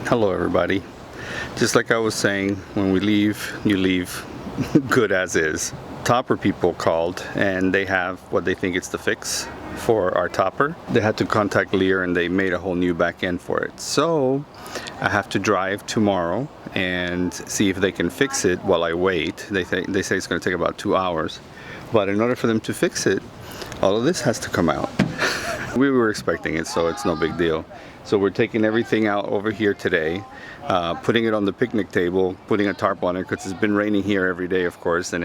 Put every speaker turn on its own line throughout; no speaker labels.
Hello everybody. Just like I was saying, when we leave, you leave good as is. Topper people called and they have what they think it's the fix for our topper. They had to contact Lear and they made a whole new back end for it. So I have to drive tomorrow and see if they can fix it while I wait. They say it's going to take about 2 hours. But in order for them to fix it, all of this has to come out. We were expecting it, so it's no big deal. So we're taking everything out over here today, putting it on the picnic table, putting a tarp on it because it's been raining here every day, of course, and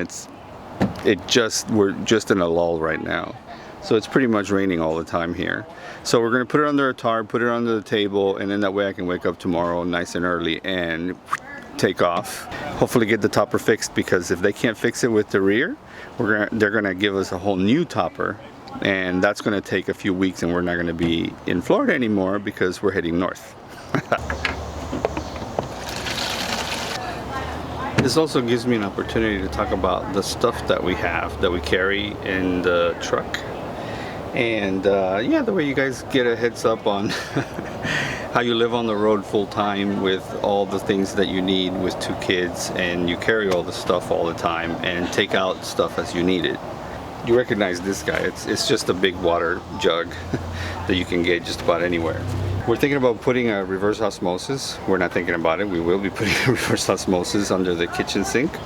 we're just in a lull right now. So it's pretty much raining all the time here. So we're gonna put it under a tarp, put it under the table, and then that way I can wake up tomorrow nice and early and take off. Hopefully get the topper fixed, because if they can't fix it with the rear, they're gonna give us a whole new topper. And that's going to take a few weeks, and we're not going to be in Florida anymore because we're heading north. This also gives me an opportunity to talk about the stuff that we have, that we carry in the truck. And yeah, the way you guys get a heads up on how you live on the road full time with all the things that you need with 2 kids, and you carry all the stuff all the time and take out stuff as you need it. You recognize this guy. It's just a big water jug that you can get just about anywhere. We're thinking about putting a reverse osmosis. We're not thinking about it. We will be putting a reverse osmosis under the kitchen sink.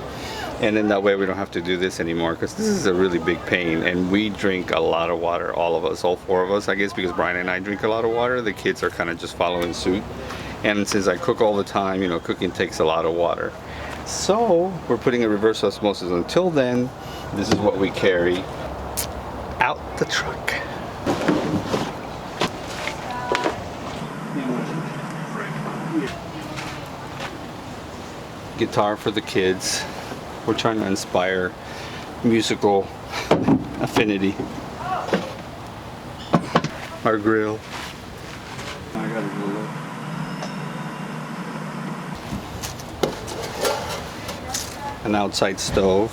And then that way we don't have to do this anymore, because this is a really big pain. And we drink a lot of water, all of us, all 4 of us, I guess, because Brian and I drink a lot of water. The kids are kind of just following suit. And since I cook all the time, you know, cooking takes a lot of water. So we're putting a reverse osmosis. Until then, this is what we carry out the truck. Guitar for the kids. We're trying to inspire musical affinity. Our grill. I gotta go look. An outside stove.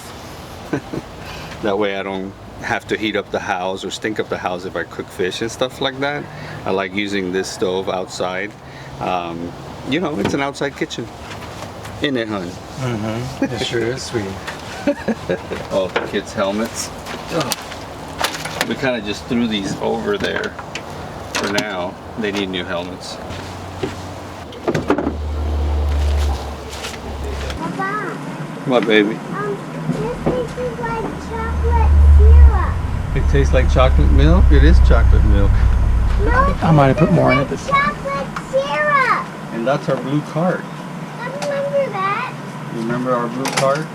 That way I don't have to heat up the house or stink up the house if I cook fish and stuff like that. I like using this stove outside. You know, it's an outside kitchen. Isn't it, hun?
Mm-hmm. It sure is sweet.
All the kids' helmets. We kind of just threw these over there for now. They need new helmets.
Papa.
What, baby?
This tastes like chocolate syrup.
It tastes like chocolate milk? It is chocolate milk.
No,
I might have put more in it.
chocolate syrup.
And that's our blue cart.
I remember that.
You remember our blue cart?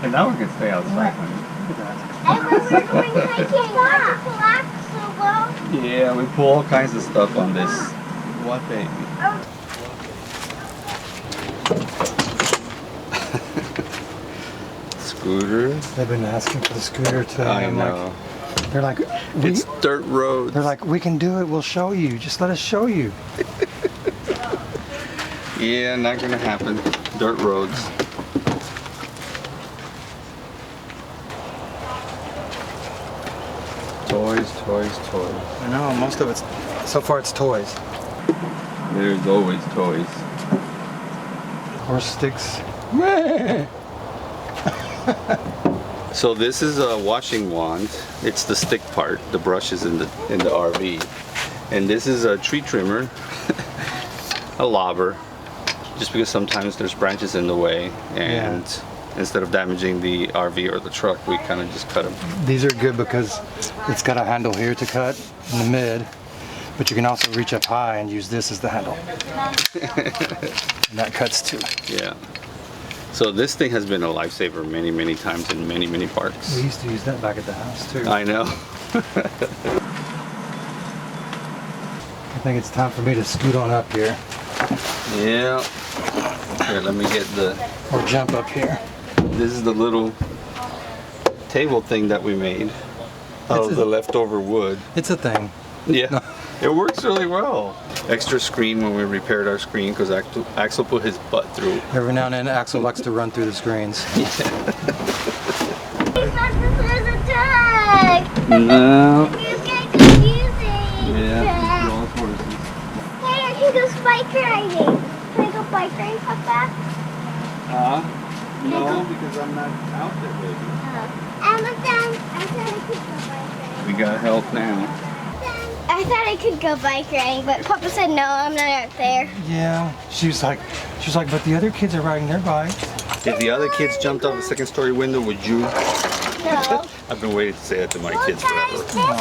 And now we can stay outside, honey. Look at that.
And when we're going hiking, I just so low.
Yeah, we pull all kinds of stuff on this. What, baby? Scooter.
They've been asking for the scooter today.
I
I'm
know.
like, they're like,
It's dirt roads.
they're like, we can do it. We'll show you. Just let us show you.
Yeah, not gonna happen. Dirt roads. Toys, toys, toys.
I know. Most of it's so far. It's toys.
There's always toys.
Horse sticks.
So this is a washing wand. It's the stick part. The brush is in the RV. And this is a tree trimmer, a lobber, just because sometimes there's branches in the way, and instead of damaging the RV or the truck, we kind of just cut them.
These are good because it's got a handle here to cut in the mid, but you can also reach up high and use this as the handle. And that cuts too.
Yeah. So this thing has been a lifesaver many, many times in many, many parks.
We used to use that back at the house too.
I know.
I think it's time for me to scoot on up here.
Yeah. Here, let me get
Or jump up here.
this is the little table thing that we made out of the leftover wood.
It's a thing.
Yeah. It works really well. Extra screen when we repaired our screen, because Axel put his butt through.
Every now and then Axel likes to run through the screens.
He's not supposed to tag.
No.
You get confusing.
Yeah, it's all horses.
Hey, I can go bike riding. bike ring, Papa?
No, because I'm not out there, baby.
And look down. I thought I could go bike riding.
We got help now.
I thought I could go bike riding, but Papa said no, I'm not out there.
Yeah. She was like, but the other kids are riding their bikes.
If the other kids jumped out the second story window, would you?
No.
I've been waiting to say that to my
Well,
kids
guys,
forever.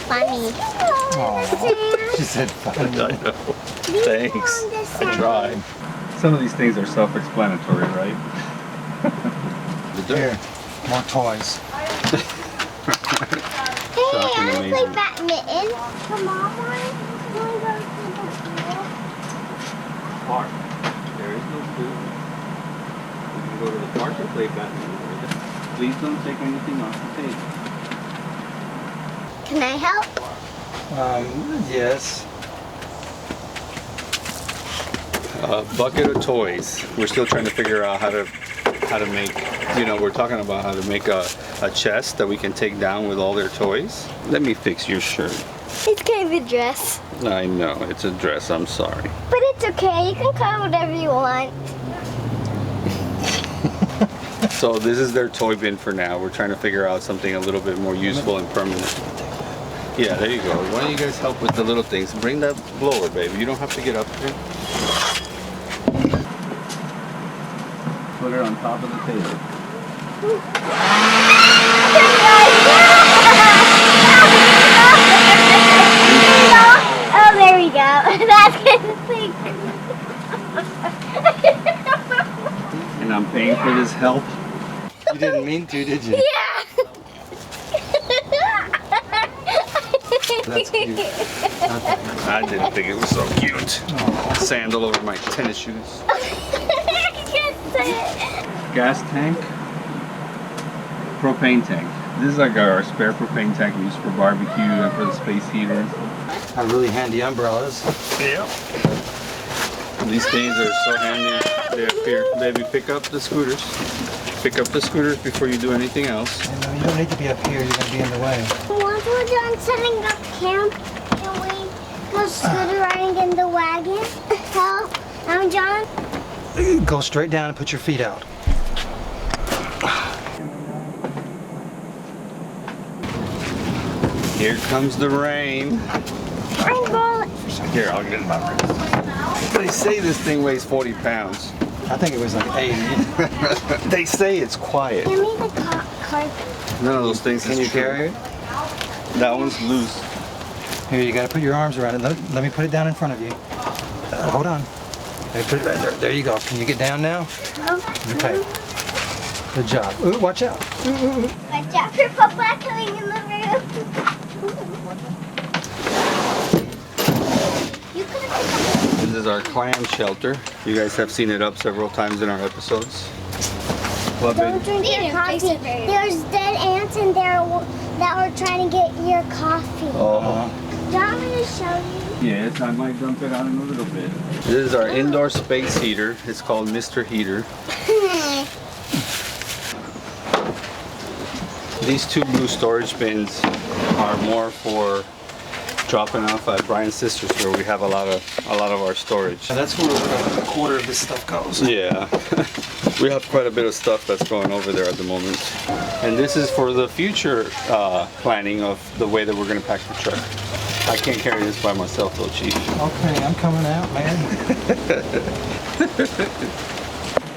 this funny.
She said funny.
I know. Thanks. I tried. Some of these things are self-explanatory, right?
Here, more toys.
Hey, I
Shocking,
want to play
amazing.
badminton. Come on, want to go to the pool?
Park. There is no pool. We can go to the park and play badminton. Please don't take anything off the table.
Can I help?
Yes.
A bucket of toys. We're still trying to figure out how to make, we're talking about how to make a chest that we can take down with all their toys. Let me fix your shirt.
It's kind of a dress.
I know, it's a dress, I'm sorry.
But it's okay, you can color whatever you want.
So this is their toy bin for now. We're trying to figure out something a little bit more useful and permanent. Yeah, there you go. Why don't you guys help with the little things? Bring that blower, baby. You don't have to get up there. Put it on top of the table.
Oh, there we go. That's good thing.
And I'm paying for this help.
You didn't mean to, did you?
Yeah.
That's cute.
I didn't think it was so cute. Sandal over my tennis shoes.
I can't say it.
Gas tank. Propane tank. This is like our spare propane tank we use for barbecue and for the space heater.
Our really handy umbrellas.
Yeah. These things are so handy. They appear. Baby, pick up the scooters. Pick up the scooters before you do anything else.
You know, you don't need to be up here. You're gonna be in the way.
Once we're done setting up camp, can we go scooter riding in the wagon? Help? I'm John.
Go straight down and put your feet out.
Here comes the rain.
Rainbow.
Here, I'll get it my wrist. They say this thing weighs 40 pounds.
I think it was like 80.
They say it's quiet.
Give me the card.
None of those things
Can
is
you
true.
carry it?
That one's loose.
Here, you gotta put your arms around it. Let me put it down in front of you. Hold on. Let me put it right there. There you go. Can you get down now? Okay. Good job. Ooh, watch out.
Watch out for Papa coming in the room. You could have
This is our clam shelter. You guys have seen it up several times in our episodes. Love
Don't
it.
drink your coffee. There's dead ants in there that were trying to get your coffee.
Oh.
Do you want me to show you?
Yes, I might dump it out in a little bit. This is our indoor space heater. It's called Mr. Heater. These two blue storage bins are more for dropping off at Brian's sister's where we have a lot of our storage.
So that's where a quarter of this stuff goes.
Yeah, we have quite a bit of stuff that's going over there at the moment. And this is for the future planning of the way that we're going to pack the truck. I can't carry this by myself though, Chief.
Okay, I'm coming out, man.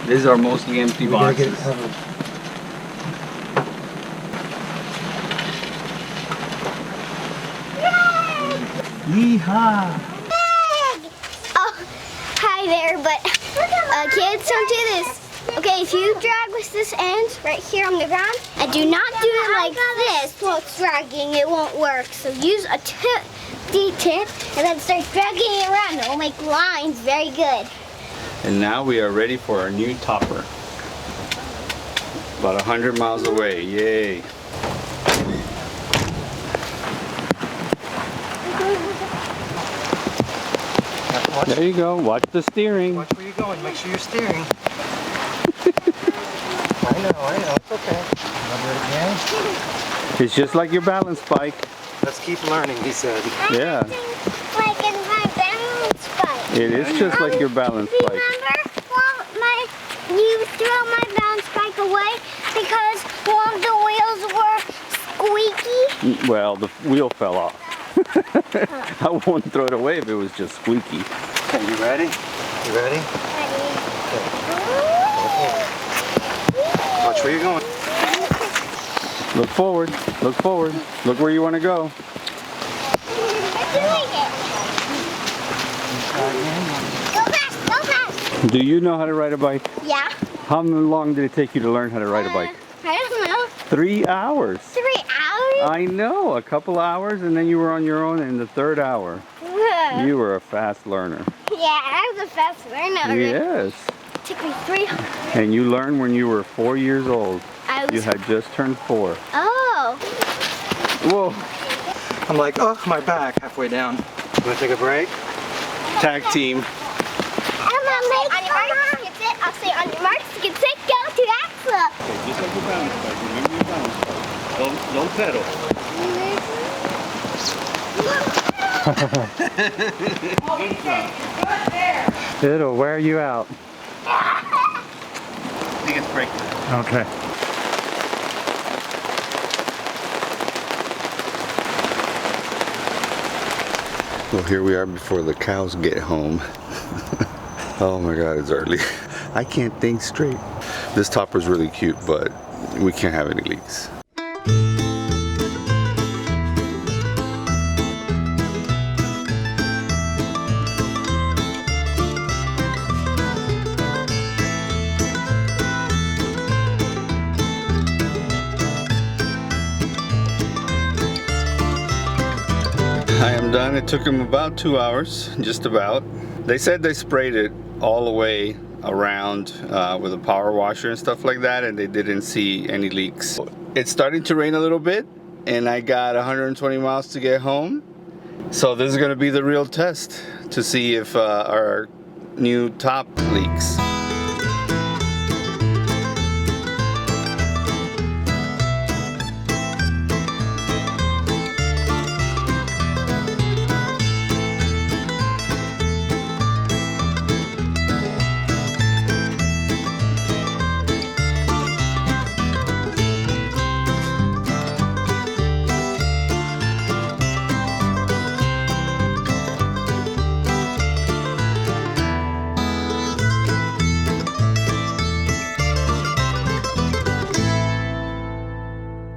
These are mostly empty
We gotta get
boxes.
it covered. Yeehaw!
Oh, hi there, but kids, don't do this. Okay, if you drag with this end right here on the ground, and do not do it like this while it's dragging, it won't work. So use a D-tip and then start dragging it around. It will make lines very good.
And now we are ready for our new topper. About 100 miles away, yay. There you go, watch the steering.
Watch where you're going. Make sure you're steering. I know. It's okay. Wanna do it again?
It's just like your balance bike.
Let's keep learning, he said.
Yeah.
Like in my balance bike.
It is just like your balance bike.
Remember, you throw my balance bike away because one of the wheels were squeaky.
Well, the wheel fell off. I wouldn't throw it away if it was just squeaky.
Okay, you ready? You ready? Watch where you're going.
Look forward. Look forward. Look where you want to go.
Go fast, go fast.
Do you know how to ride a bike?
Yeah.
How long did it take you to learn how to ride a bike?
I don't know.
3 hours.
3 hours?
I know, a couple hours, and then you were on your own in the 3rd hour. You were a fast learner.
Yeah, I was a fast learner.
Yes.
It took me 3 hours.
And you learned when you were 4 years old. You had just turned 4.
Oh.
Whoa.
I'm like, oh, my back halfway down. You want to take a break?
Tag team.
On your marks, get set. I'll say on your marks, get set, go to axle.
Okay, just like your balance bike. Remember your balance bike. Don't pedal.
It'll wear you out.
I think it's breaking.
Okay.
Well, here we are before the cows get home. Oh my God, it's early. I can't think straight. This topper's really cute, but we can't have any leaks. I am done. It took them about 2 hours, just about. They said they sprayed it all the way around with a power washer and stuff like that, and they didn't see any leaks. It's starting to rain a little bit, and I got 120 miles to get home. So this is going to be the real test to see if our new top leaks.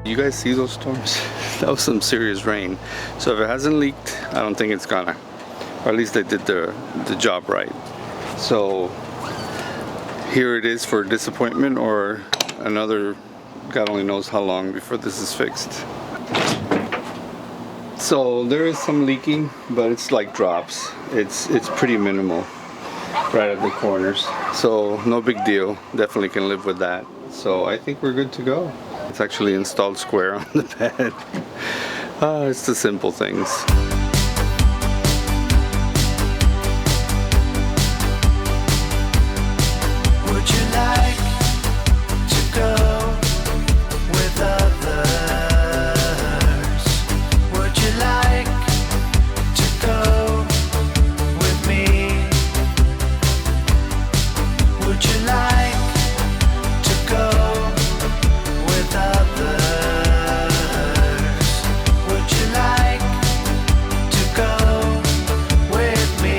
You guys see those storms? That was some serious rain. So if it hasn't leaked, I don't think it's gonna. Or at least they did the job right. So here it is for disappointment or another, God only knows how long before this is fixed. So there is some leaking, but it's like drops. It's pretty minimal right at the corners. So no big deal. Definitely can live with that. So I think we're good to go. It's actually installed square on the bed. It's the simple things.
Would you like to go with others? Would you like to go with me? Would you like to go with others? Would you like to go with me?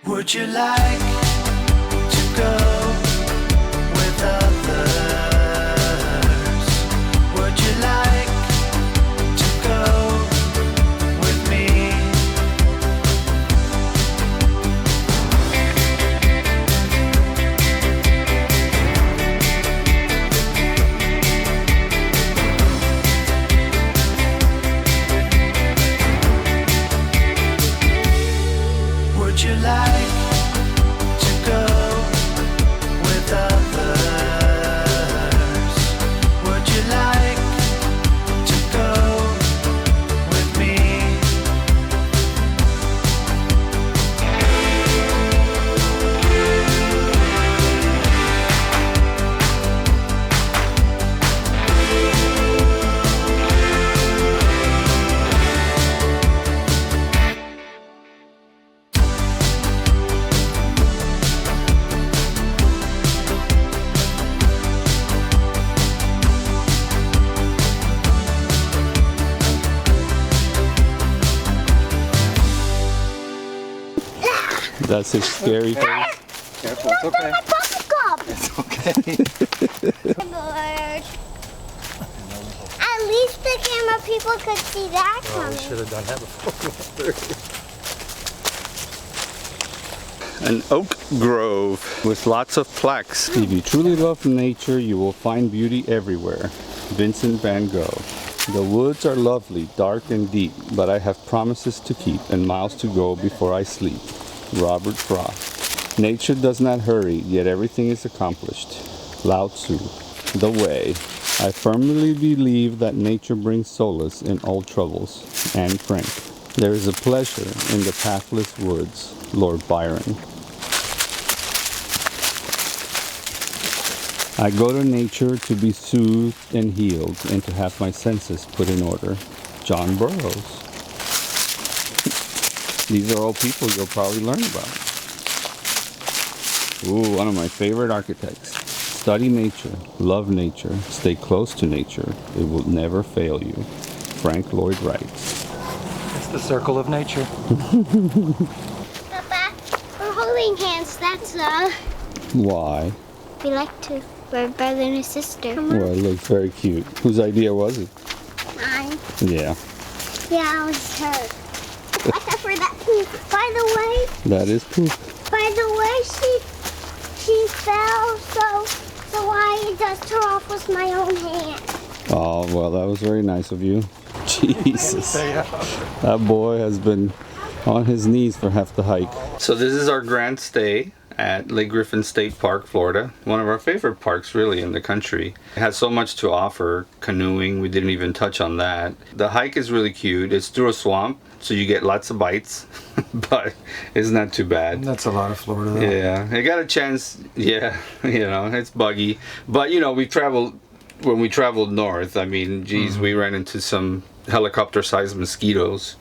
Would you like to go with others? Would you like to go with me? Would you like
That's his scary face.
Careful, it's okay.
My puppy cup.
It's okay.
Lord. At least the camera people could see that
Oh, we
coming.
should have done that before we went through.
An oak grove with lots of plaques. If you truly love nature, you will find beauty everywhere. Vincent van Gogh. The woods are lovely, dark and deep, but I have promises to keep and miles to go before I sleep. Robert Frost. Nature does not hurry, yet everything is accomplished. Lao Tzu. The Way. I firmly believe that nature brings solace in all troubles. Anne Frank. There is a pleasure in the pathless woods. Lord Byron. I go to nature to be soothed and healed and to have my senses put in order. John Burroughs. These are all people you'll probably learn about. Ooh, one of my favorite architects. Study nature, love nature, stay close to nature. It will never fail you. Frank Lloyd Wright.
It's the circle of nature.
Papa, we're holding hands. That's
Why?
we like to. We're brother and sister.
Well, it looks very cute. Whose idea was it?
Mine.
Yeah,
Yeah, it was her. Watch out for that poop. By the way,
that is poop.
she fell, so I dust her off with my own hand.
Oh, well, that was very nice of you. Jesus. That boy has been on his knees for half the hike. So this is our grand stay at Lake Griffin State Park, Florida. One of our favorite parks really in the country. It has so much to offer. Canoeing, we didn't even touch on that. The hike is really cute. It's through a swamp, so you get lots of bites, but it's not too bad.
That's a lot of Florida though.
Yeah, I got a chance. Yeah, you know, it's buggy. But, you know, when we traveled north, I mean, geez, we ran into some helicopter-sized mosquitoes.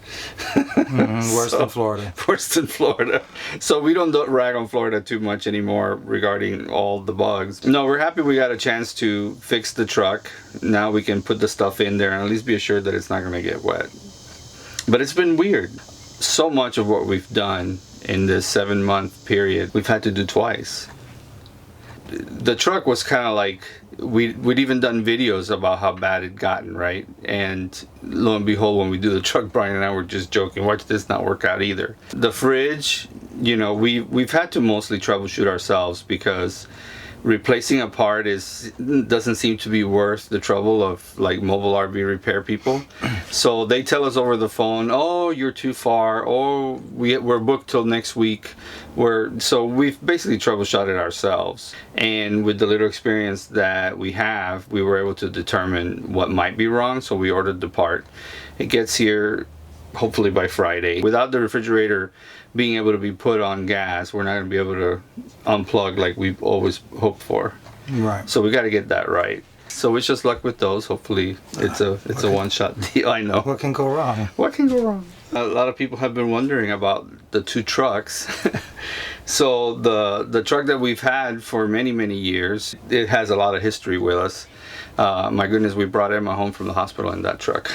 Worse than Florida.
Worse than Florida. So we don't rag on Florida too much anymore regarding all the bugs. No, we're happy we got a chance to fix the truck. Now we can put the stuff in there and at least be assured that it's not going to get wet. But it's been weird. So much of what we've done in this 7-month period, we've had to do twice. The truck was kind of like, we'd even done videos about how bad it'd gotten, right? And lo and behold, when we do the truck, Brian and I were just joking, watch this not work out either. The fridge, you know, we've had to mostly troubleshoot ourselves because replacing a part doesn't seem to be worth the trouble of like mobile RV repair people. So they tell us over the phone, oh, you're too far, oh, we're booked till next week. So we've basically troubleshot it ourselves. And with the little experience that we have, we were able to determine what might be wrong, so we ordered the part. It gets here hopefully by Friday. Without the refrigerator being able to be put on gas, we're not going to be able to unplug like we've always hoped for.
Right.
So we got to get that right. So it's just luck with those. Hopefully it's a one-shot deal. I know.
What can go wrong?
What can go wrong? A lot of people have been wondering about the two trucks. So the truck that we've had for many, many years, it has a lot of history with us. My goodness, we brought Emma home from the hospital in that truck.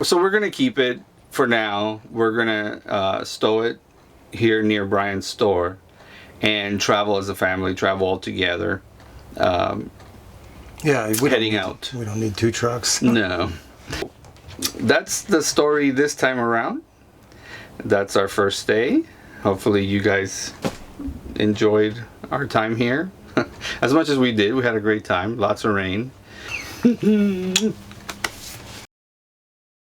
So we're going to keep it for now. We're going to stow it here near Brian's store and travel as a family, travel all together.
Yeah,
Heading out.
We don't need two trucks.
No. That's the story this time around. That's our first day. Hopefully you guys enjoyed our time here as much as we did. We had a great time. Lots of rain.